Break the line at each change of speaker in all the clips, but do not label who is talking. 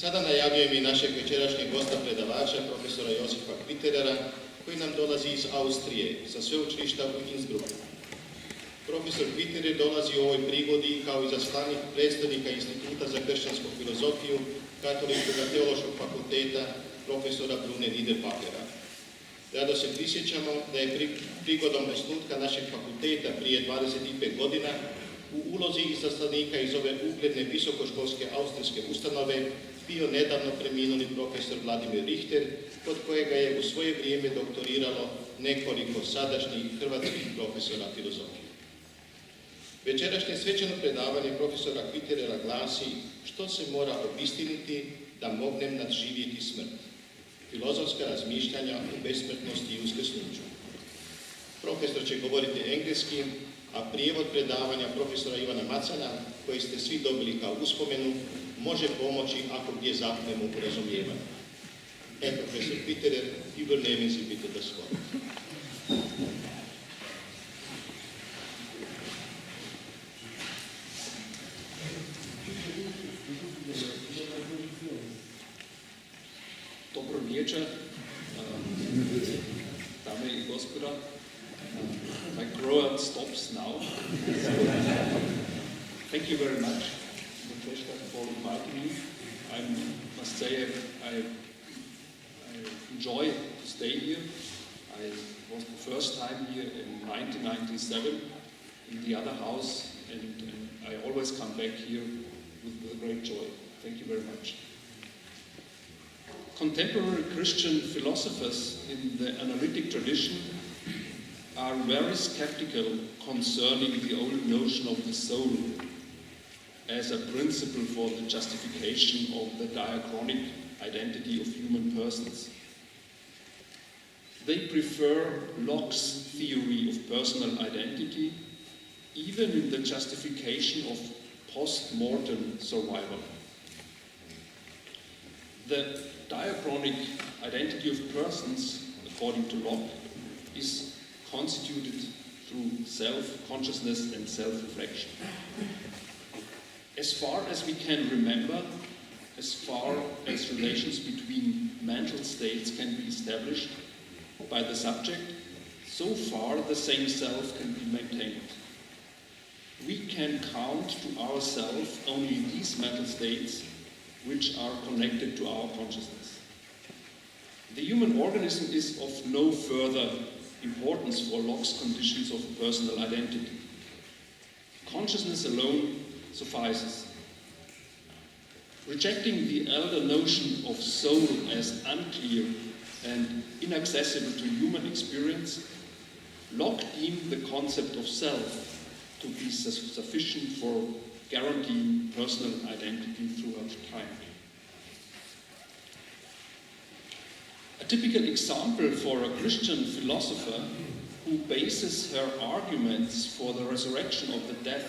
Sada najavljujem i našeg večerašnjeg gosta predavača, profesora Josefa Quitterera, koji nam dolazi iz Austrije, sa sveučilišta u Innsbrucku. Profesor Quitterer dolazi u ovoj prigodi kao izaslanik predstavnika Instituta za kršćansku filozofiju Katoličkog teološkog fakulteta profesora Brune Niederbachera. Rado se prisjećamo da je prigodom osnutka našeg fakulteta prije 25 godina u ulozi izaslanika iz ove ugledne visokoškolske austrijske ustanove bio nedavno preminuli profesor Vladimir Richter, kod kojega je u svoje vrijeme doktoriralo nekoliko sadašnjih hrvatskih profesora filozofije. Večerašnje svečano predavanje profesora Quitterera glasi što se mora obistiniti da mognem nadživjeti smrt. Filozofska razmišljanja o besmrtnosti i uskrsnuću. Profesor će govoriti engleski, a prijevod predavanja profesora Ivana Macana, koji ste svi dobili kao uspomenu, može pomoći ako gdje zapnemo u razumijevanju. Profesor Quitterer, übernehmen Sie bitte das Wort.
Dobro večer, dame i gospoda. My grower stops now. Thank you very much, Professor, for inviting me. I must say I enjoy to stay here. I was the first time here in 1997 in the other house, and I always come back here with great joy. Thank you very much. Contemporary Christian philosophers in the analytic tradition are very skeptical concerning the old notion of the soul as a principle for the justification of the diachronic identity of human persons. They prefer Locke's theory of personal identity, even in the justification of post-mortem survival. The diachronic identity of persons, according to Locke, is constituted through self-consciousness and self-reflection. As far as we can remember, as far as relations between mental states can be established by the subject, so far the same self can be maintained. We can count to ourselves only these mental states which are connected to our consciousness. The human organism is of no further importance for Locke's conditions of personal identity. Consciousness alone suffices. Rejecting the elder notion of soul as unclear and inaccessible to human experience, Locke deemed the concept of self to be sufficient for guaranteeing personal identity throughout time. A typical example for a Christian philosopher who bases her arguments for the resurrection of the dead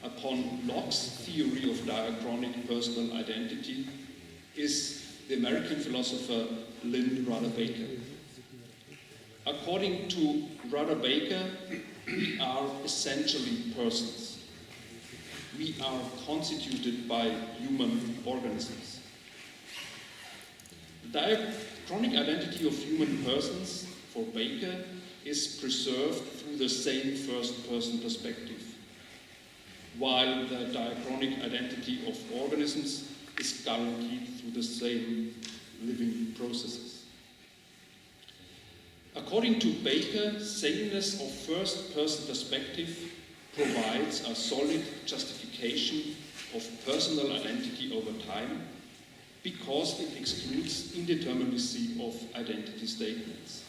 upon Locke's theory of diachronic personal identity is the American philosopher Lynn Rudder Baker. According to Rudder Baker, we are essentially persons. We are constituted by human organisms. The diachronic identity of human persons, for Baker, is preserved through the same first-person perspective, while the diachronic identity of organisms is guaranteed through the same living processes. According to Baker, sameness of first-person perspective provides a solid justification of personal identity over time because it excludes indeterminacy of identity statements.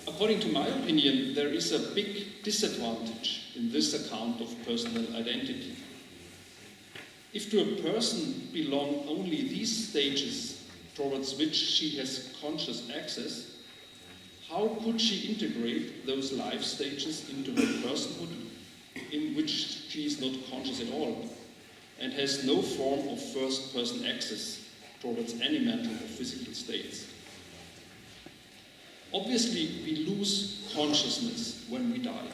According to my opinion, there is a big disadvantage in this account of personal identity. If to a person belong only these stages towards which she has conscious access, how could she integrate those life stages into her personhood in which she is not conscious at all and has no form of first-person access towards any mental or physical states? Obviously, we lose consciousness when we die.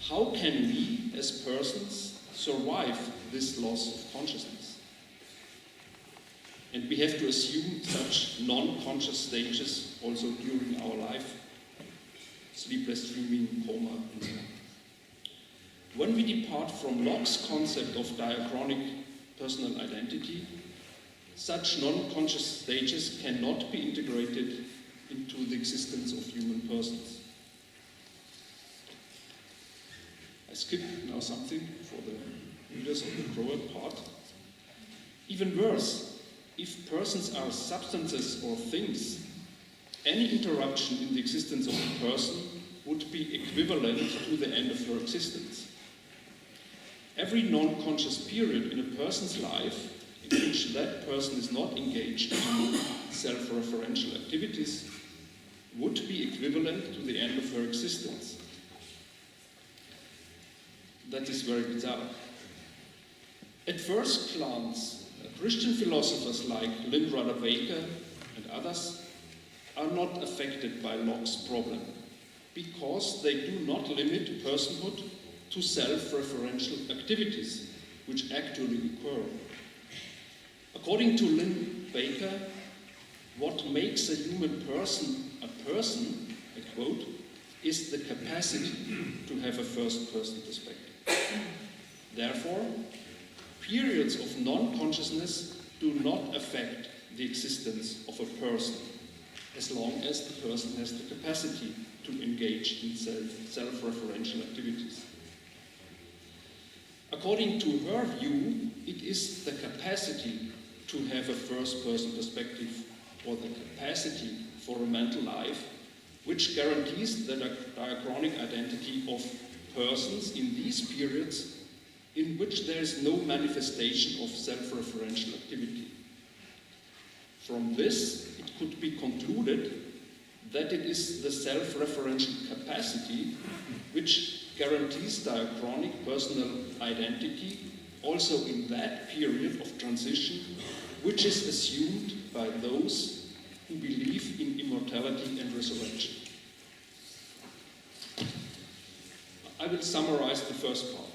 How can we, as persons, survive this loss of consciousness. And we have to assume such non-conscious stages also during our life, sleepless dreaming, coma, and so on. When we depart from Locke's concept of diachronic personal identity, such non-conscious stages cannot be integrated into the existence of human persons. I skipped now something for the readers of the Croat part. Even worse, if persons are substances or things, any interruption in the existence of a person would be equivalent to the end of her existence. Every non-conscious period in a person's life in which that person is not engaged in self-referential activities would be equivalent to the end of her existence. That is very bizarre. At first glance, Christian philosophers like Linrada Baker and others are not affected by Locke's problem because they do not limit personhood to self-referential activities which actually occur. According to Lynn Baker, what makes a human person a person, I quote, is the capacity to have a first-person perspective. Therefore, periods of non-consciousness do not affect the existence of a person, as long as the person has the capacity to engage in self-referential activities. According to her view, it is the capacity to have a first-person perspective or the capacity for a mental life which guarantees the diachronic identity of persons in these periods in which there is no manifestation of self-referential activity. From this, it could be concluded that it is the self-referential capacity which guarantees diachronic personal identity also in that period of transition which is assumed by those who believe in immortality and resurrection. I will summarize the first part.